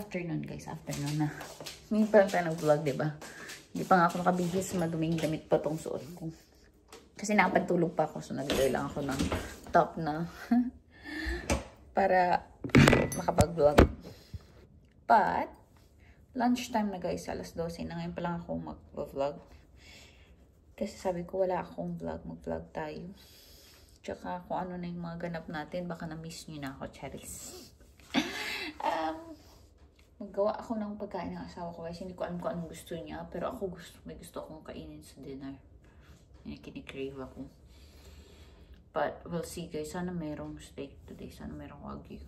afternoon guys, afternoon na. Ngayon pa lang tayo nag-vlog, diba? Hindi pa nga ako nakabihis, maduming damit pa tong suot ko. Kasi nakapagtulog pa ako, so nag-wear lang ako ng top na para makapag-vlog. But, lunchtime na guys, alas 12 na. Ngayon pa lang ako mag-vlog. Kasi sabi ko, wala akong vlog, mag-vlog tayo. Tsaka kung ano na yung mga ganap natin, baka na-miss nyo na ako, charis. Maggawa ako ng pagkain ng asawa ko guys. Hindi ko alam kung anong gusto niya, pero ako may gusto akong kainin sa dinner. Kinikrave ako. But, we'll see guys. Sana merong steak today. Sana merong wagyu.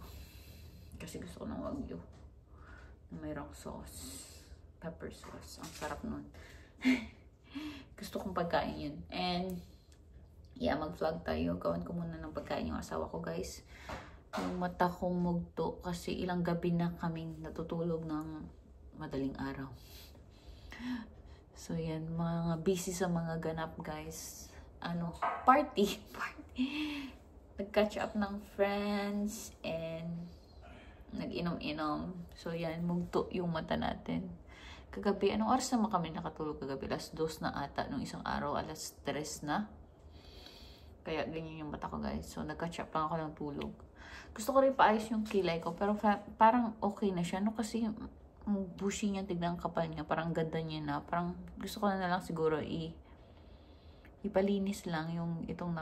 Kasi gusto ko ng wagyu. Merong sauce. Pepper sauce. Ang sarap nun. Gusto kong pagkain yun. And, yeah, mag-vlog tayo. Gawan ko muna ng pagkain yung asawa ko, guys. Yung mata kong mugto kasi ilang gabi na kaming natutulog ng madaling araw. So, yan. Mga busy sa mga ganap, guys. Party. Nag-catch up ng friends and nag-inom-inom. So, yan. Mugto yung mata natin. Kagabi, anong oras naman kami nakatulog kagabi? Alas 2 na ata nung isang araw. Alas 3 na. Kaya ganyan yung mata ko guys. So nag-catch up lang ako ng tulog. Gusto ko rin paayos yung kilay ko. Pero parang okay na siya. No? Kasi yung bushy niya, tignan ang kapal niya. Parang ganda niya na. Parang gusto ko na lang siguro ipalinis lang yung itong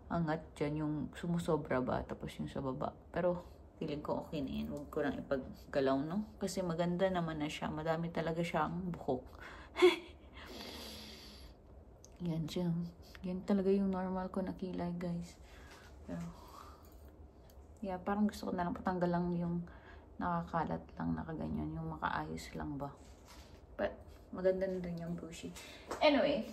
angat dyan. Yung sumusobra ba. Tapos yung sa baba. Pero feeling ko okay na yun. Huwag ko lang ipaggalaw, no? Kasi maganda naman na siya. Madami talaga siyang buhok. Yan siya. Yan talaga yung normal ko na kilay, guys. Pero, yeah, parang gusto ko na lang patanggal lang yung nakakalat lang, nakaganyan. Yung makaayos lang ba. But, maganda na rin yung bushy. Anyway,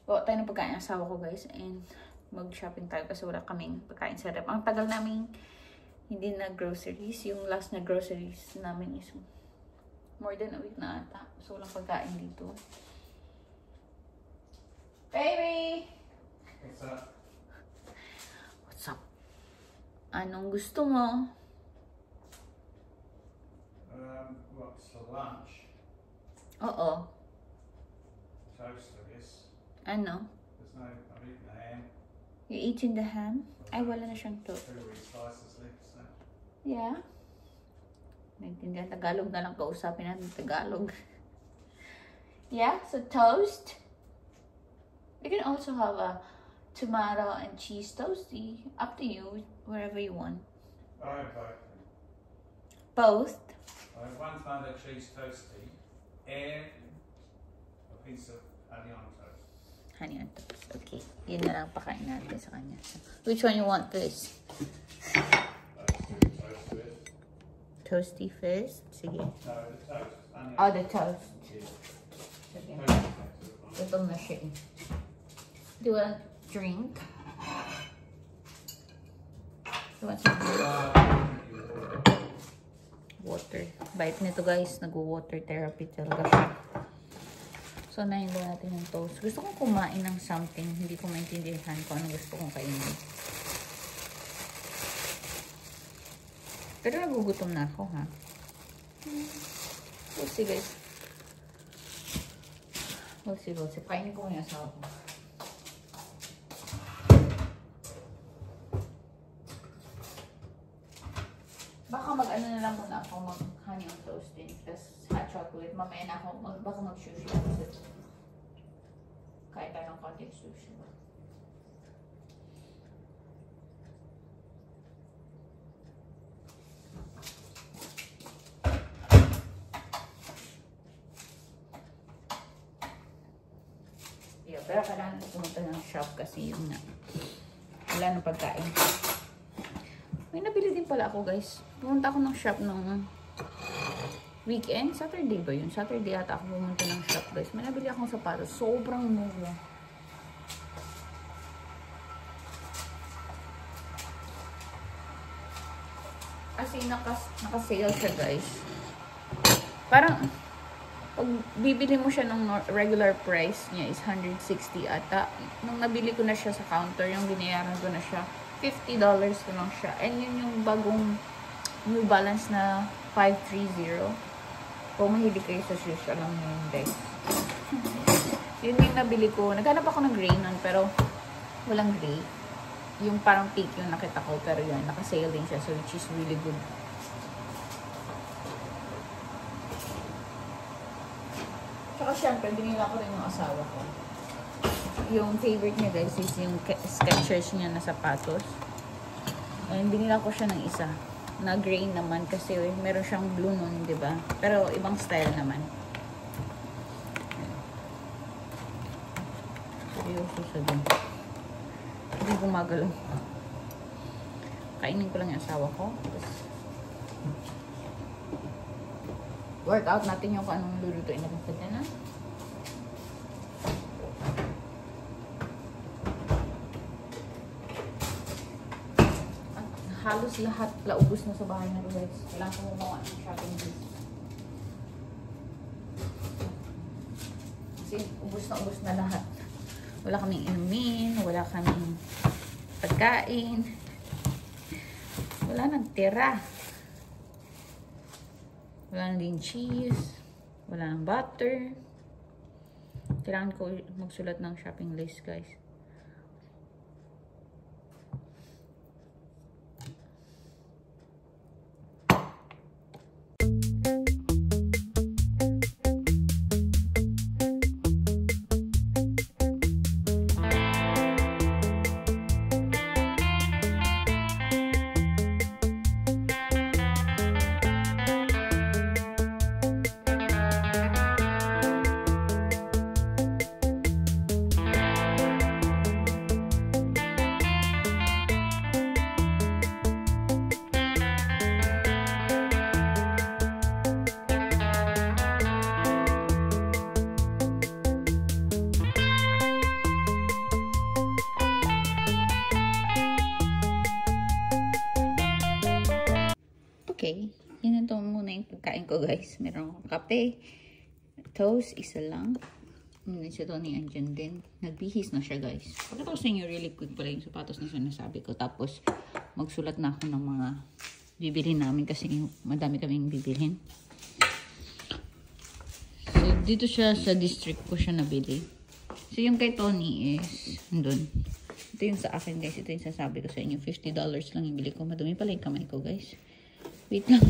tayo ng pagkain ng asawa ko, guys. And, mag-shopping tayo kasi wala kaming pagkain sa rep. Ang tagal naming hindi na groceries. Yung last na groceries namin is more than a week na ata. So, walang pagkain dito. Baby! What's up? What's up? Anong gusto mo? What's for lunch? Oo. Toast, I guess. Ano? There's no, I've eaten the ham. You eating the ham? Ay, wala na siyang toast. 2 wee slices left, so. Yeah. Naintindihan, Tagalog na lang kausapin natin Tagalog. Yeah, so toast. You can also have a tomato and cheese toasty. Up to you, wherever you want. I have both. Both? I have one tomato cheese toasty and a piece of onion toast. Honey on toast. Okay. Yun na lang pakain natin sa kanya. Which one you want first? Toasty first. Sige. No, the toast. Onion. Oh, the toast. Yeah. Sige. Toast. Ito na siya eh. Do you want drink? Do you want some water? Bite nito guys. Nag-water therapy talaga siya. So, nahinlo natin yung toast. Gusto kong kumain ng something. Hindi ko maintindihan kung ano gusto kong kainin. Pero nagugutom na ako, ha? We'll see, guys. We'll see. Kainin ko yung asawa ko. Baka mag-ano na lang muna ako. Mag-honey on toast din. Tapos hot chocolate. Mamaya na ako. Baka mag-sushi ako. Kahit tayo ng konti sushi. Yeah, pero kailangan ko pumunta ng shop kasi yung wala nang pagkain. May nabili din pala ako guys. Pumunta ako ng shop nung weekend. Saturday ba yun? Saturday ata ako pumunta ng shop guys. May nabili akong sapatos. Sobrang mura. Kasi naka-sale siya guys. Parang pag bibili mo siya ng regular price niya is 160 ata. Nung nabili ko na siya sa counter, yung binayaran ko na siya, $50 ko lang siya. And yun yung bagong New Balance na 530. Kung mahilig kayo sa shoes, alam nyo yun guys. Yun yung nabili ko. Naghanap ako ng gray nun, pero walang gray. Yung parang pink yung nakita ko, pero yun, naka-sale din siya, so which is really good. Tsaka syempre, binila ko rin yung asawa ko. Yung favorite niya guys is yung Skechers niya na sapatos. And binila ko siya ng isa. Na gray naman kasi meron siyang blue nun, di ba? Pero ibang style naman. Seryoso sa dun. Hindi gumagalaw. Kainin ko lang yung asawa ko. Tapos, workout natin yung kung anong lulutuin natin sa dyan, ha? Halos lahat laubos na sa bahay na guys. Kailangan ko gumawa ng shopping list. Kasi ubos na lahat. Wala kaming inumin, wala kaming pagkain. Wala nang tira. Wala nang din cheese. Wala nang butter. Kailangan ko magsulat ng shopping list guys. Okay, yun ito muna yung pagkain ko guys. Meron akong kape, toast, isa lang. Si Tony andyan din. Nagbihis na siya guys. Pagkatapos ninyo really quick pala yung sapatos na sinasabi ko. Tapos magsulat na ako ng mga bibilhin namin kasi madami kaming bibilhin. So dito siya sa district ko siya nabili. So yung kay Tony is andun. Ito yung sa akin guys. Ito yung sasabi ko sa inyo. $50 lang yung bili ko. Madumi pala yung kamay ko guys. Wait lang.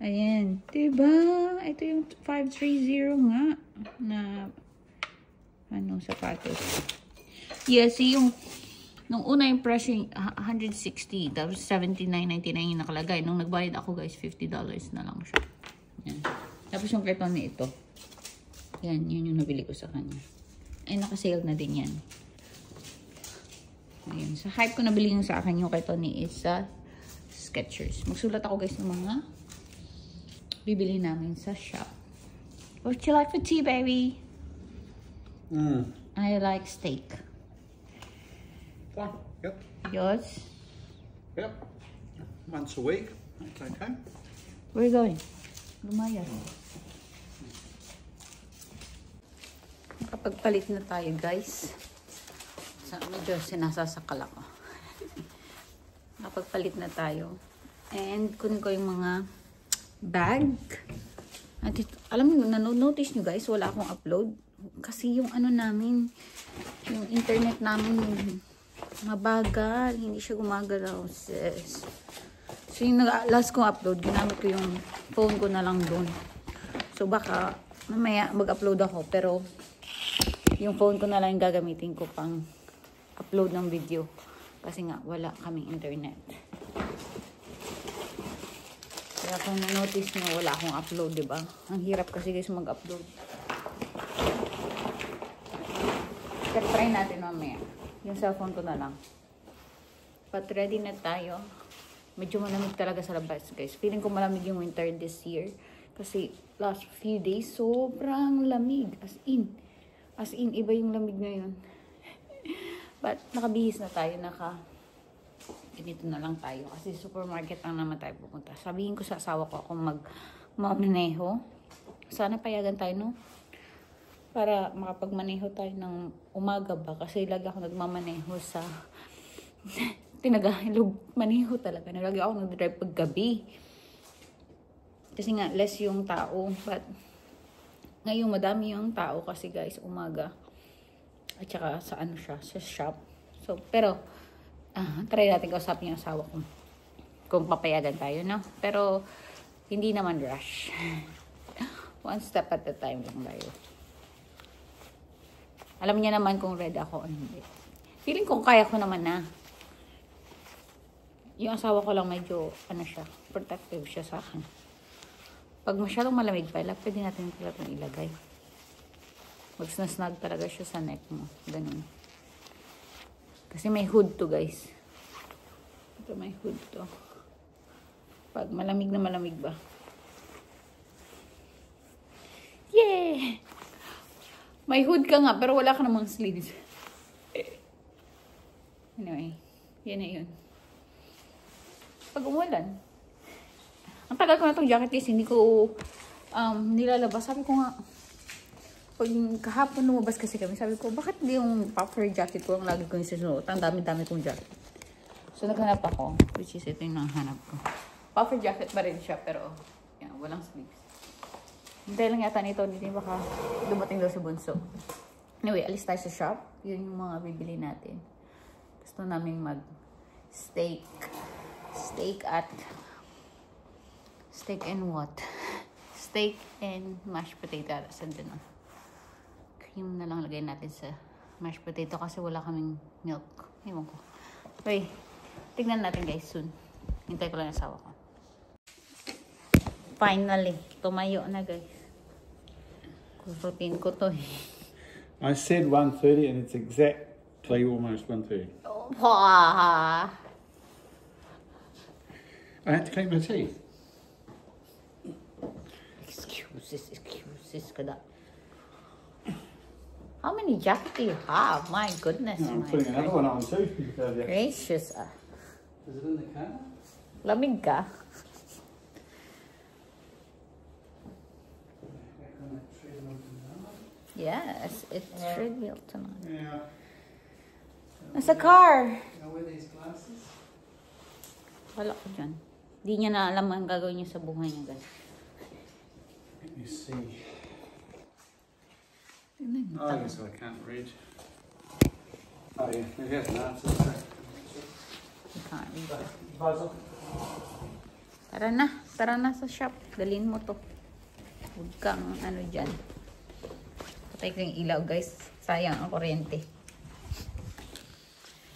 Ayan. Diba? Ito yung 530 nga. Na, ano, sapatos. Yeah, see yung, nung una yung price yung 160. Tapos 79.99 yung nakalagay. Nung nagbayad ako guys, $50 na lang siya. Ayan. Tapos yung karton na ito. Yan, yun yung nabili ko sa kanya. Ay, nakasale na din yan. Ayan. Sa hype ko nabili yung sa akin yung karton ni is sa Skechers. Magsulat ako guys ng mga bibili namin sa shop. What you like for tea, baby? I like steak. Fine. Yep. Yours? Yep. Once a week. That's okay. Where are you going? Lumaya. Nakapagpalit na tayo guys. Medyo sinasasakal ako. Nakapagpalit na tayo. And kunin ko yung mga bag. At ito, alam mo, nanonotice nyo guys, wala akong upload. Kasi yung ano namin, yung internet namin, mabagal. Hindi siya gumagalaw, sis. So yung last kong upload, ginamit ko yung phone ko na lang doon. So baka mamaya mag-upload ako. Pero yung phone ko na lang yung gagamitin ko pang upload ng video. Kasi nga, wala kaming internet. Kaya kung na-notice nyo, wala akong upload, diba? Ang hirap kasi guys mag-upload. Pero try natin mamaya. Yung cellphone ko na lang. But ready na tayo. Medyo malamig talaga sa labas, guys. Feeling ko malamig yung winter this year. Kasi last few days, sobrang lamig. As in, iba yung lamig ngayon. But nakabihis na tayo, ganito na lang tayo. Kasi supermarket lang naman tayo pupunta. Sabihin ko sa asawa ko kung magmamaneho. Sana payagan tayo, no? Para makapagmaneho tayo ng umaga ba. Kasi lagi ako nagmamaneho sa tinagahilog maniho talaga. Lagi ako nag-drive pag gabi. Kasi nga, less yung tao. But, ngayon madami yung tao kasi guys, umaga. At saka sa ano siya, sa shop. So, pero, try natin kausapin yung asawa ko. Kung papayagan tayo, no? Pero, hindi naman rush. One step at a time lang tayo. Alam niya naman kung ready ako o hindi. Feeling ko kaya ko naman na. Yung asawa ko lang medyo, ano siya, protective siya sa akin. Pag masyadong malamig pa, pwede natin itong ilagay. Mag-snag talaga siya sa neck mo. Ganun. Kasi may hood to, guys. Ito may hood to. Pag malamig na malamig ba. Yay! May hood ka nga, pero wala ka namang sleeves. Anyway, yan na yun. Pag umulan. Ang tagal ko na itong jacket is hindi ko nilalabas. Sabi ko nga, pag kahapon lumabas kasi kami, sabi ko, bakit hindi yung puffer jacket ko ang lagi ko yung sinuot? Ang dami-dami kong jacket. So, naghanap ako, which is ito yung nanghanap ko. Puffer jacket pa rin siya, pero yan, walang sleeves. Hintay lang yata nito, hindi baka dumating daw sa bunso. Anyway, alis tayo sa shop. Yun yung mga bibili natin. Gusto namin mag-steak. Steak and what? Steak and mashed potato. Saan din cream na lang lagay natin sa mashed potato kasi wala kaming milk. Ewan ko. Okay. Tignan natin guys soon. Hintay ko lang yung asawa ko. Finally. Tumayo na guys. Routine ko to eh. I said 1:30 and it's exactly almost 1:30. Wow. I had to clean my teeth. Excuses ka da. How many jackets do you have? My goodness. No, I'm putting another one on too. Gracious. Is it in the car? Lamig ka? Yes, it's trivial tonight. Yeah. Nasa car. Can I wear these glasses? Wala ko dyan. Di niya na alam ang gagawin niya sa buhay niya, guys. Let me see. Oh, I guess I can't read. Oh yeah, maybe that's an answer. You can't read. Puzzle. Tara na sa shop. Dalhin mo to. Huwag kang ano dyan. Patay ko yung ilaw, guys. Sayang ang kuryente.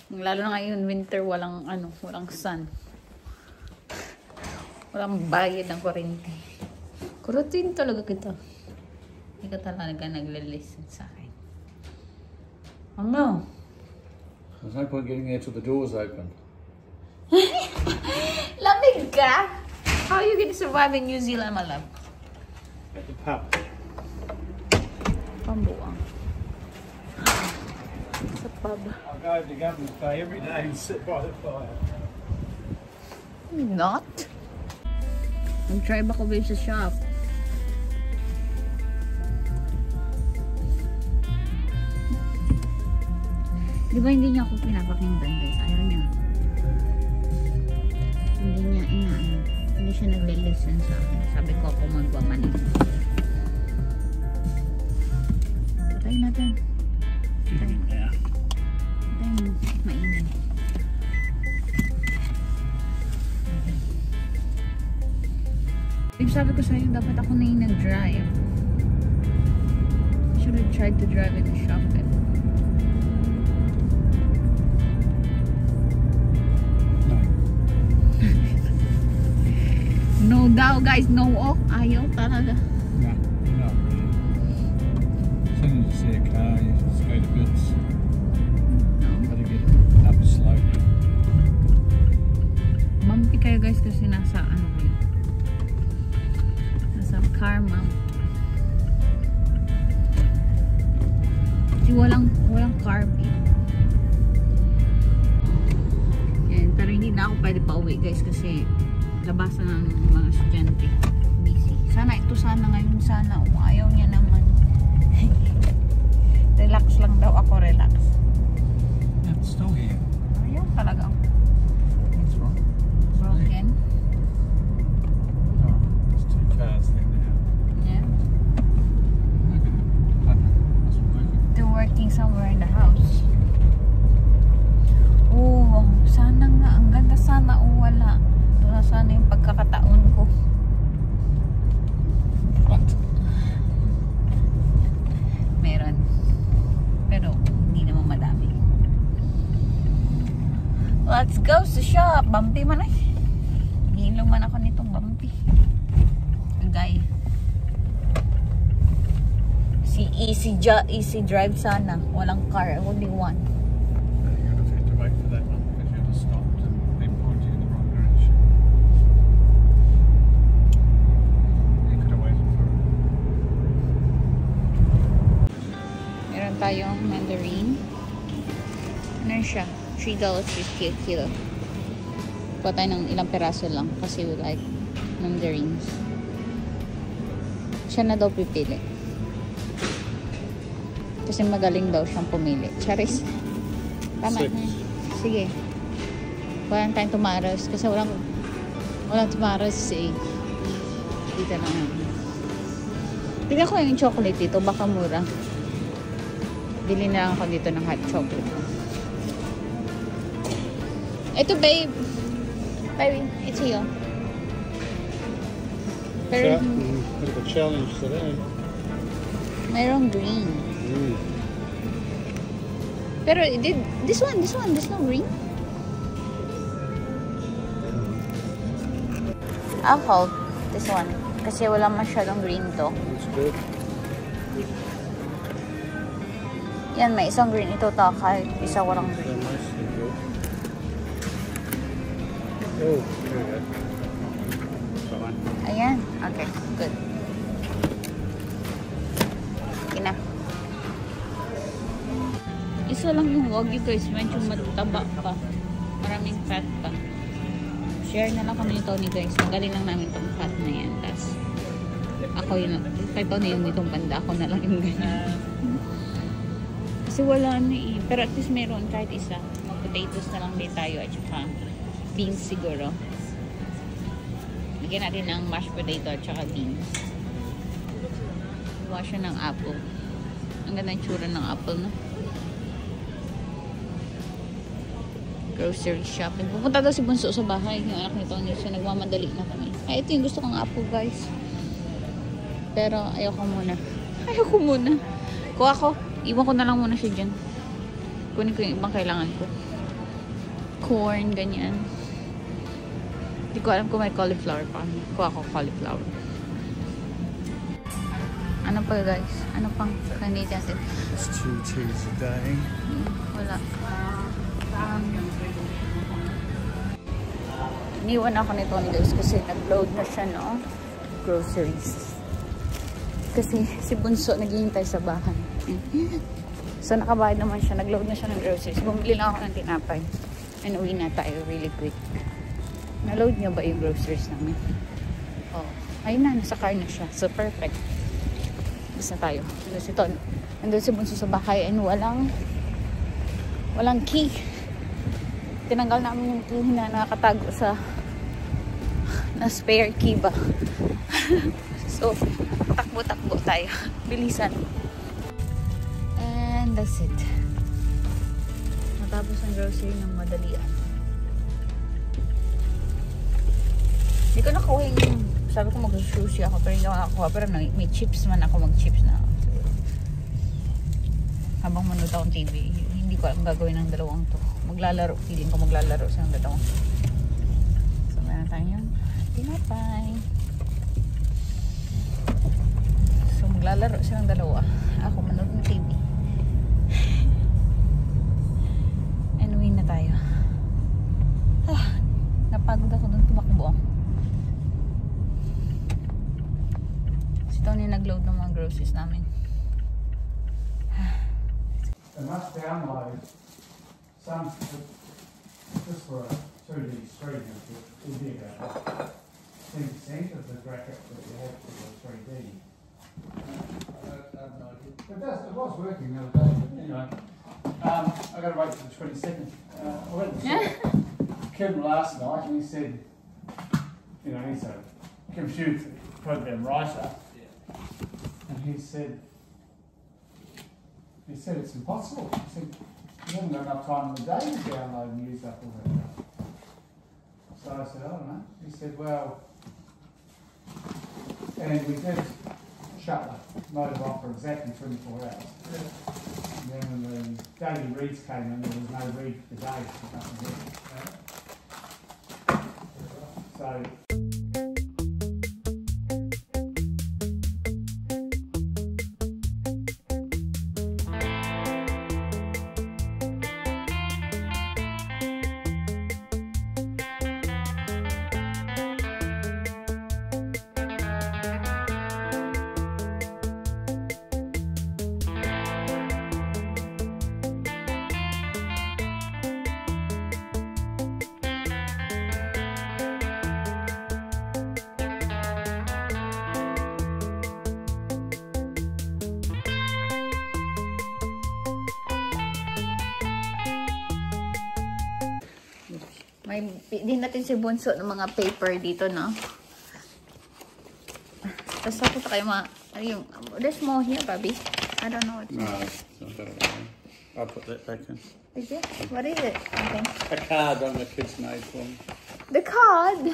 Lalo na ngayon, winter, walang sun. Walang bayad ng kuryente. Kurutin talaga kita. Hindi ka talaga nagle-listen sa akin. Ano? There's no point getting there till the door's open. Lamig ka? How are you gonna survive in New Zealand, my love? At the pub. Pambuang. Sa pub. I'll go over to Government Bay every day and sit by the fire. Not? Mag-try ba ko babe sa shop? Di ba hindi niya ako pinapakinggan guys? Ayaw niya. Hindi siya nagle-listen sa akin. Sabi ko ako magwamanin. Patay natin. Patay. Yeah. Patay mo. Mainit. Sabi ko sa'yo, dapat ako na yung nag-drive. I should have tried to drive in the shop. No daw guys, no off. Ayaw talaga. No, not really. As soon as you see a car, you just go to bits. No. Gotta get up slowly. Bumpy kayo guys kasi nasa ano ko yun. Nasa car mount. Kasi walang carpet. Yan, pero hindi na ako pwede pa uwi guys kasi labasan ng mga estudyante. Busy. Sana ito ngayon sana. Ayaw niya naman. Relax lang daw ako, relax. Yeah, it's still here. Ayaw talaga Let's go sa shop. Bumpy man ay. Hilo man ako nitong bumpy. Agay. Si easy drive sana. Walang car. Only one. You would have had to wait for that one because you'd have stopped and been pointing in the wrong direction. You could have waited for it. Meron tayong mandarin. Ano siya? $3.50 a kilo. Kuha tayo ng ilang peraso lang kasi we like mandarins. Siya na daw pipili. Kasi magaling daw siyang pumili. Charis. Tama na. Sige. Kuha tayong tumaros kasi walang tumaros eh. Dito lang. Tignan ko yung chocolate dito. Baka mura. Bili na lang ako dito ng hot chocolate. Ito, babe. Baby, it's here. Pero, Bit of a challenge today. mayroong green. Pero, this one, there's no green. I'll hold this one. Kasi wala masyadong green to. That's good. Yan, may isang green ito ta kahit isa walang green. Nicely good. Oh, there we go. Fine. Ayan. Okay, good. Okay na. Isa lang yung wag you guys. Medyo mataba pa. Maraming fat pa. Share na lang kami nito ni guys. Magaling lang namin itong fat na yan. Tapos, ako yun. Kahit na yung itong banda. Ako na lang yung ganyan. Kasi wala na eh. Pero at least meron kahit isa. Mag-potatoes na lang din tayo. At saka beans siguro. Bigyan natin ng mashed potato at saka beans. Gawa siya ng apple. Ang ganda yung tsura ng apple, no? Grocery shopping. Pupunta daw si Bunso sa bahay. Yung anak nito. So nagmamadali na kami. Ay, ito yung gusto kong apple, guys. Pero ayoko muna. Kuha ko. Iwan ko na lang muna siya dyan. Kunin ko yung ibang kailangan ko. Corn, ganyan. Hindi ko alam kung may cauliflower pa. Kuha ko cauliflower. Ano pa guys? Ano pang kanina natin? It's 2 cheese a day. Wala. Iniwan ako nito guys kasi nag-load na siya no? Groceries. Kasi si Bunso naghihintay sa bahay. So nakabayad naman siya. Nag-load na siya ng groceries. Bumili lang ako ng tinapay. And uwi na tayo really quick. Na-load niya ba yung groceries namin? Oh. Ayun na, nasa car na siya. So perfect. Bisa tayo. Nandun si Bunso sa bahay and walang key. Tinanggal namin yung key na nakatago sa na spare key ba. So takbo-takbo tayo. Bilisan. And that's it. Matapos ang grocery ng madalian. Hindi ko nakuha yung sabi ko mag-sushi ako pero hindi ako nakakuha. Pero may chips man ako. Mag-chips na ako. Habang manood akong TV, hindi ko alam gagawin ng dalawang to. Maglalaro. Feeling ko maglalaro silang dalawang. So meron tayo yun. Tinapay. So maglalaro silang dalawa. Ako manood ng TV. And uwi na tayo. Napagod ako doon tumakbo. Si Tony nag-load ng mga groceries namin. They must download some just for a 2D screen. It will be about 10% of the bracket that you have for the 3D. I have no idea. It was working the other day, but anyway. I've got to wait for the 22nd. I went to see Kevin last night and he said, you know, he's a computer program writer. And he said it's impossible. He said, you haven't got enough time in the day to download and use up all that stuff. So I said, I don't know. He said, well, and we did shut the motor off for exactly 24 hours. And then when the daily reads came in, there was no read for the day. Nothing there. So. May din natin si Bunso ng mga paper dito, no? Tapos ako kayo yung, there's more here, Bobby. I don't know what's No, I'll put that back in. Is it? What is it? Okay. A card on the kids made for me. The card?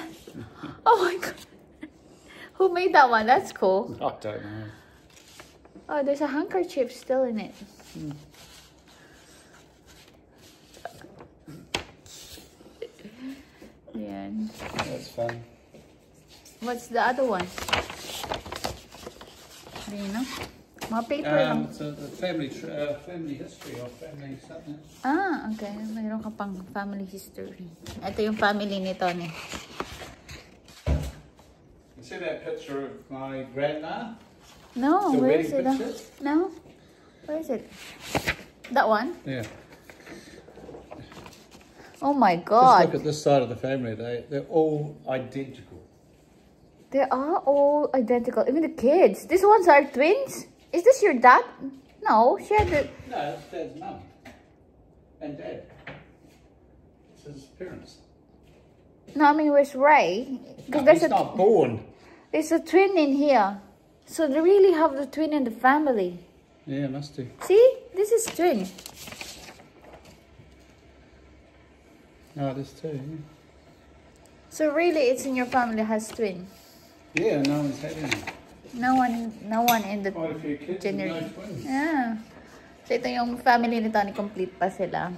Oh my god. Who made that one? That's cool. I don't know. Oh, there's a handkerchief still in it. Yeah. That's fun. What's the other one? Do you know? Mga paper lang. It's a family history or family something. Ah, okay. Mayroon ka pang family history. Ito yung family ni Tony. You see that picture of my grandma? No, The where is wedding it? picture? No? Where is it? That one? Yeah. Oh my Just god. look at this side of the family. They're all identical. They are all identical. Even the kids. These ones are twins? Is this your dad? No, she had the... No, that's Dad's mum and Dad. It's his parents. No, I mean, where's Ray? No, Because he's not born. there's a twin in here. So they really have the twin in the family. Yeah, must do. See? This is twin. Oh, there's two. Yeah. So really, it's in your family has twin. Yeah, no one's had any. No one in the Quite a few kids and no generation. twins. Yeah. So ito yung family ni Tony, complete pa sila.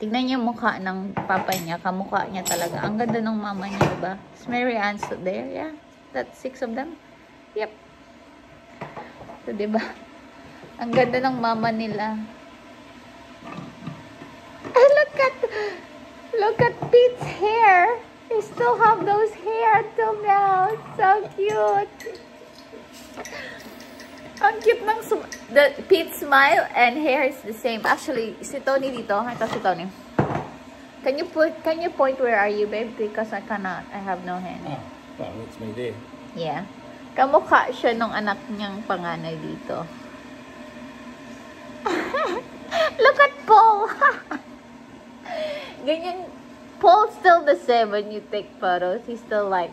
Tignan niyo yung mukha ng papa niya, kamukha niya talaga. Ang ganda ng mama niya, diba? Is Mary Ann stood there? Yeah. That's 6 of them? Yep. So, diba? Ang ganda ng mama nila. Ay, look at Pete's hair. They still have those hair till now. So cute. Ang cute ng Pete's smile and hair is the same. Actually, si Tony dito. Ito si Tony. Can you point where are you, babe? Because I cannot. I have no hand. Oh, well, that's me there. Yeah. Kamukha siya nung anak niyang panganay dito. Look at Paul. Ganyan. Paul's still the same when you take photos. He's still like...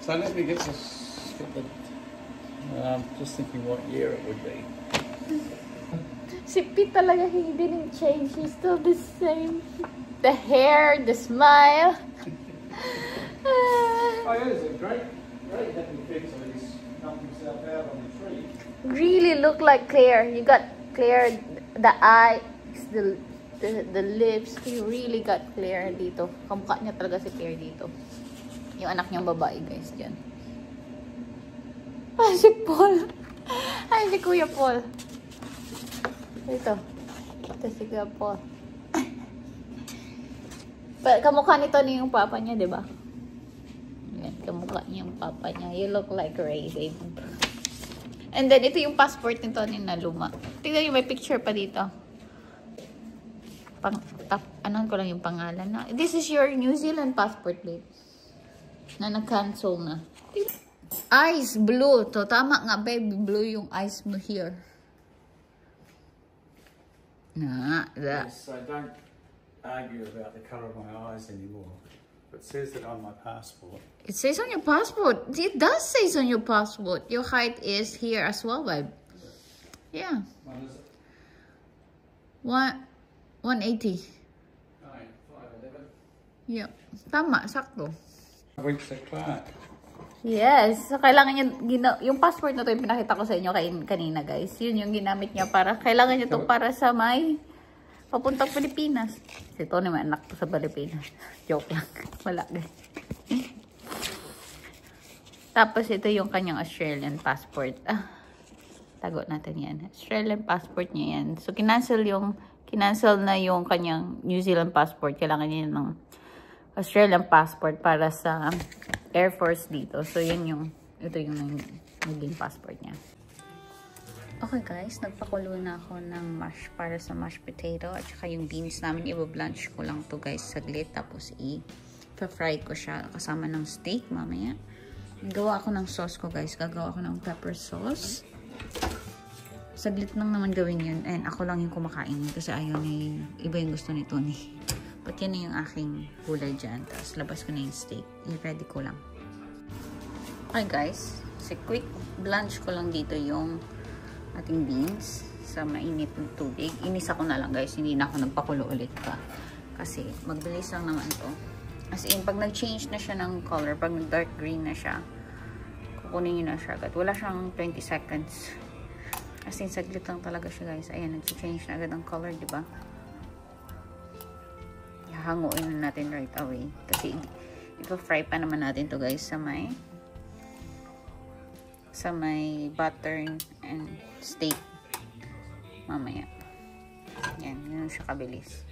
So let me get this. Just thinking what year it would be. Si Pete talaga, he didn't change. He's still the same. The hair, the smile. Oh, yeah, it's a great happy fix. He's knocked himself out on the tree. Really look like Claire. You got Claire, the eyes, the lips. He really got Claire dito. Kamukha niya talaga si Claire dito. Yung anak niyang babae, guys, dyan. Ah, si Paul. Ay, si Kuya Paul. Ito. Ito si Kuya Paul. Kamukha nito ni yung papa niya, di ba? Yan, kamukha niya yung papa niya. You look like Ray, babe. And then, ito yung passport nito ni na luma. Tignan niyo, may picture pa dito. Anon ko lang yung pangalan na. This is your New Zealand passport, babe. Na nag-cancel na. Eyes blue. To, tama nga, babe. Blue yung eyes mo here. Yes, I don't argue about the colour of my eyes anymore. It says that on my passport. It says on your passport. It does say on your passport. Your height is here as well, babe. Yeah. What is it? 180. 5'11". Yeah. Tama, sakto. Weeks at Clark. Yes. So, kailangan niya, yung passport na to yung pinakita ko sa inyo kanina, guys. Yun yung ginamit niya para, kailangan niya to para sa may papuntang Pilipinas. Si Tony may anak to sa Pilipinas. Joke lang. Wala, guys. Tapos, ito yung kanyang Australian passport. Tago natin yan. Australian passport niya yan. So, kinancel na yung kanyang New Zealand passport. Kailangan niya ng Australian passport para sa Air Force dito. So, ito yung naging passport niya. Okay guys, nagpakulo na ako ng mash para sa mashed potato. At saka yung beans namin, i-blanch ko lang to guys saglit. Tapos, i-fry ko siya kasama ng steak mamaya. Gawa ako ng sauce ko guys. Gagawa ako ng pepper sauce. Saglit lang naman gawin yun. And ako lang yung kumakain kasi ayaw ni iba yung gusto ni Tony. But yan na yung aking gulay dyan. Tapos labas ko na yung steak. I-ready ko lang. Okay guys. So quick blanch ko lang dito yung ating beans sa mainit ng tubig. Inisa ko na lang guys. Hindi na ako nagpakulo ulit pa. Kasi magbilis lang naman to. As in, pag nag-change na siya ng color, pag dark green na siya, kukunin nyo na siya agad. Wala siyang 20 seconds. As in, saglit lang talaga siya guys. Ayan, nag-change na agad ang color, diba? Hahanguin na natin right away. Kasi, ipa-fry pa naman natin to guys sa may butter and steak. Mamaya. Yan, yun siya kabilis.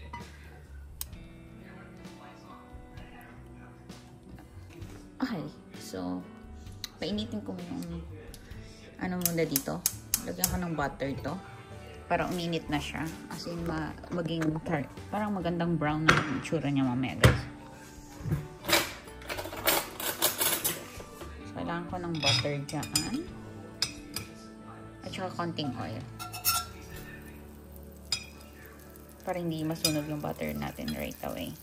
Okay, so painitin ko yung ano muna dito. Lagyan ko ng butter to para uminit na siya. As in, maging parang magandang brown na yung itsura niya mamaya guys. So, kailangan ko ng butter dyan. At saka konting oil. Para hindi masunog yung butter natin right away.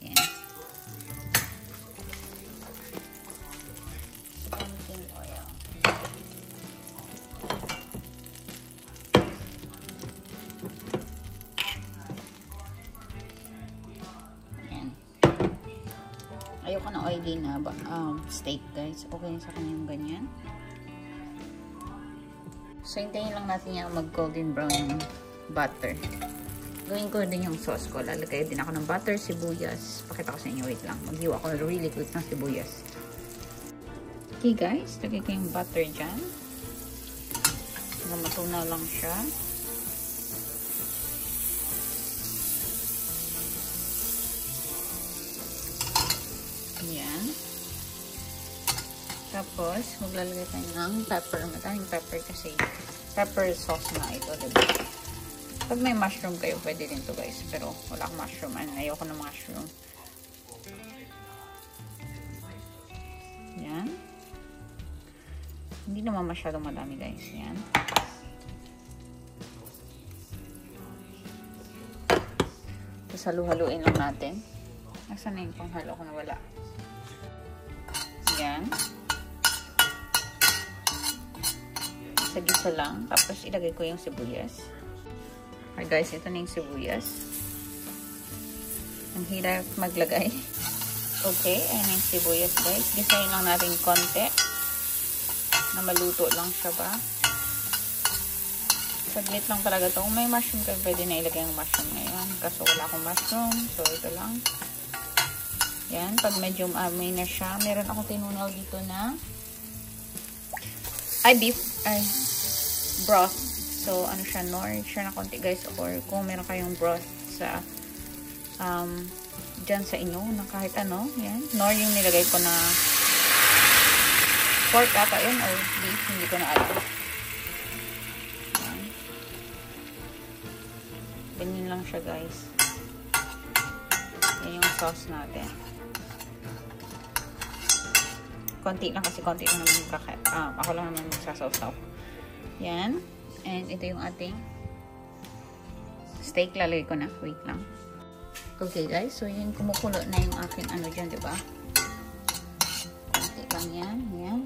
Yan. Ayoko na oily na steak guys. Okay sa kanyang ganyan. So, hintayin lang natin yung mag golden brown yung butter. Gawin ko din yung sauce ko. Lalagay din ako ng butter, sibuyas. Pakita ko sa inyo. Wait lang. Maghiwa ko really quick ng sibuyas. Okay guys. Lagay ko yung butter dyan. Matunaw lang siya. Yan. Tapos, maglalagay tayo ng pepper. Matayang pepper kasi pepper sauce na ito, diba? Pag may mushroom kayo, pwede din to guys. Pero wala akong mushroom. Ayoko ng mushroom. Yan. Hindi naman masyadong madami guys. Yan. Tapos halu-haluin lang natin. Nasaan na yung panghalo ko na wala? Yan. Isa-gisa lang. Tapos ilagay ko yung sibuyas. Okay guys, ito na yung sibuyas. Ang hirap maglagay. Okay, ayan yung sibuyas guys. Gisayin lang natin konti. Na maluto lang siya ba? Saglit lang talaga ito. Kung may mushroom kayo, pwede na ilagay ang mushroom ngayon. Kaso wala akong mushroom. So, ito lang. Yan. Pag medyo may na siya, meron akong tinunal dito na broth. So, ano siya, nor siya na konti guys. Or kung meron kayong broth sa dyan sa inyo, na kahit ano. Yan. Nor yung nilagay ko na pork ata yun or beef. Hindi ko na alam. Ganyan lang siya guys. Yan yung sauce natin. Konti lang kasi konti lang naman ako lang naman magsasaw-saw. Yan. And ito yung ating steak. Lalagay ko na. Wait lang. Okay guys. So yun, kumukulo na yung aking ano dyan, diba? Konti lang yan. Yan.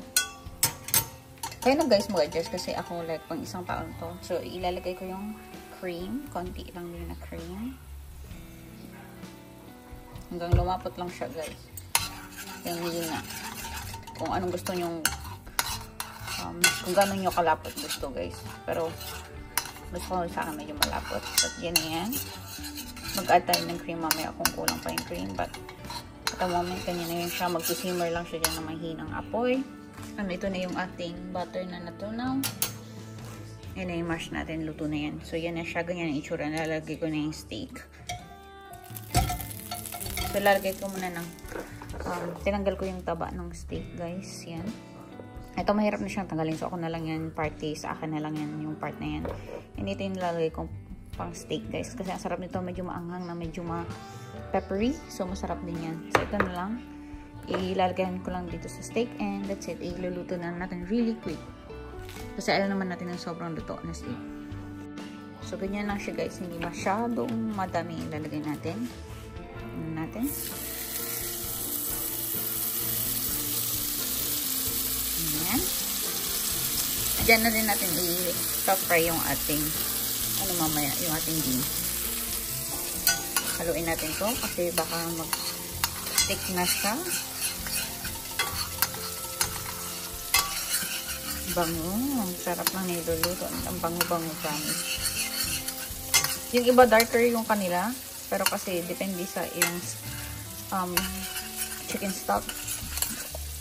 Kaya na guys mag-adjust kasi ako like pang isang taon to. So ilalagay ko yung cream. Konti lang din na cream. Hanggang lumapot lang siya guys. Yan yun na. Kung anong gusto nyong kung gano'n nyo kalapot gusto guys. Pero gusto ko sa akin medyo malapot. But yan yan. Mag-add tayo ng cream mamaya kung kulang pa yung cream. But At the moment, kanya na yun siya. Mag-simmer lang siya dyan na mahinang apoy. And ito na yung ating butter na natunaw. Yan na yung mash natin. Luto na yan. So, yan na siya. Ganyan ang itsura. Nalalagay ko na yung steak. So, lalagay ko muna ng tinanggal ko yung taba ng steak, guys. Yan. Ito, mahirap na siyang tanggalin. So, ako na lang yan party. Sa akin na lang yan yung part na yan. And ito yung lalagay kong pang steak, guys. Kasi ang sarap nito. Medyo maanghang na medyo peppery. So, masarap din yan. So, ito na lang. Ilalagyan ko lang dito sa steak. And that's it. Iluluto na natin really quick. Kasi alam naman natin ng sobrang luto na steak. So, ganyan lang siya, guys. Hindi masyadong madami ilalagay natin. Ano natin? Ayan. Diyan na din natin i-fry yung ating mamaya, yung ating beans. Haluin natin to kasi baka mag-stick na siya. Bango. Ang sarap lang niluluto. Ang bango-bango promise. Yung iba darker yung kanila. Pero kasi depende sa yung chicken stock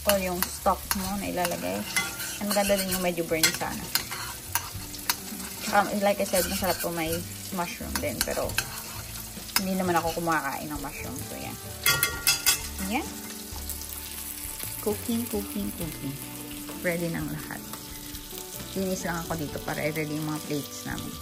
o yung stock mo na ilalagay. Ang ganda din yung medyo burn sana. Like I said, masarap po may mushroom din. Pero hindi naman ako kumakain ng mushroom. So yan. Yan. Cooking. Ready ng lahat. Linis lang ako dito para i-ready yung mga plates namin.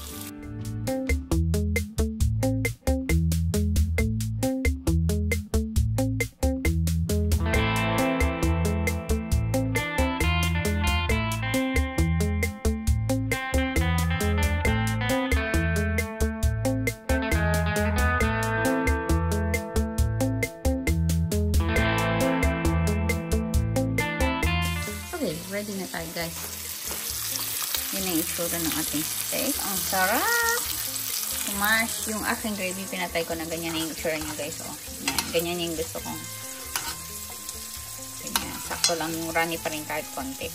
Ready na tayo, guys. Yan ang itsura ng ating steak. Ang sarap! Smash. Yung aking gravy, pinatay ko na ganyan yung itsura niya, guys. Oh. Yan. Ganyan yung gusto kong. Ganyan. Sakto lang yung runny pa rin kahit konti.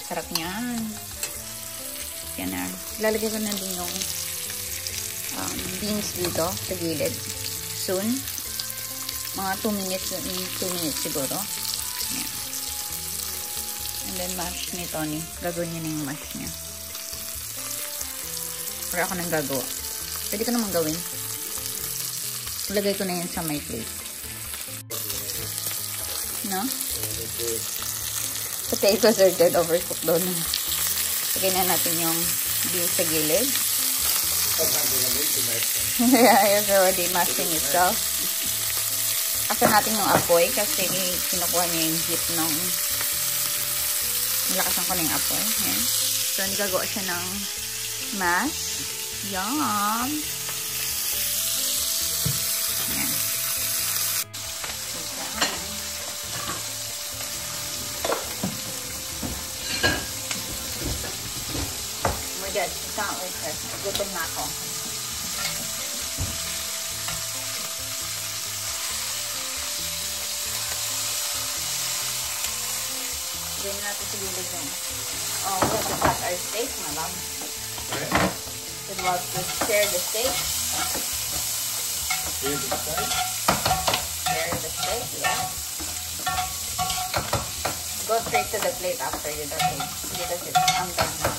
Sarap niyan. Yan na. Lalagay ko na din yung beans dito sa gilid. Soon. Mga 2 minutes. 2 minutes siguro. Yan. And then mash ni Tony. Gagawin niya na yung mash niya. Pero ako nang gagawa. Pwede ko naman gawin. Ilagay ko na yan sa my plate. No? Potatoes are dead, overcooked doon. Lagay na natin yung beans sa gilid. Yeah, it's already mashing itself. Asa natin yung apoy kasi kinukuha niya yung heat ng nilakasan ko na yung apoy. Ayan. So, nagagawa siya ng mash. Yum! Ayan. Oh my God, isang oyster. Gutom na ako. Gawin natin sa gilid dyan. Oh, we have to cut our steak, my love. Okay. We'd love to share the steak. Share the steak? Share the steak, yeah. Go straight to the plate after you do it. Because I'm done now.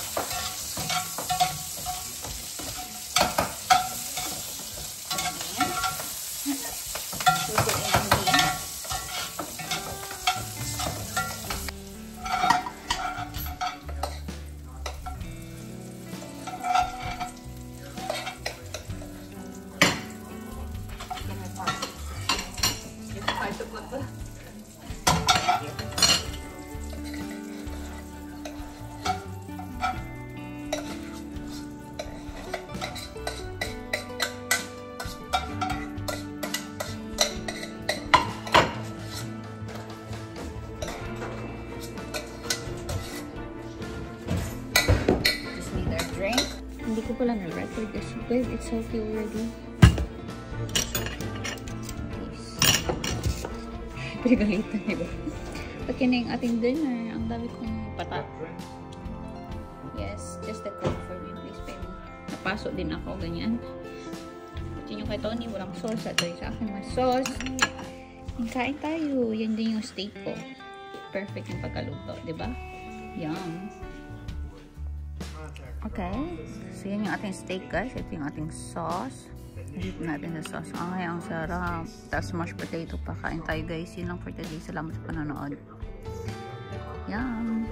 Hindi ko pala na-record this. Guys, it's healthy already. Pinagalitan, diba? At yun na yung ating dinner. Ang dami kong patat. Yes, just a coke for me, please, baby. Napasok din ako, ganyan. At yun yung kay Tony, walang sauce. At yun sa akin, may sauce. Kain tayo. Yan din yung steak ko. Perfect yung pagkaluto, di ba? Yum. Okay. So, yan yung ating steak, guys. Ito yung ating sauce. Dip natin sa sauce. Ay, ang sarap. Tapos mashed potato pa. Kain tayo, guys. Yun lang for today. Salamat sa panonood. Yum.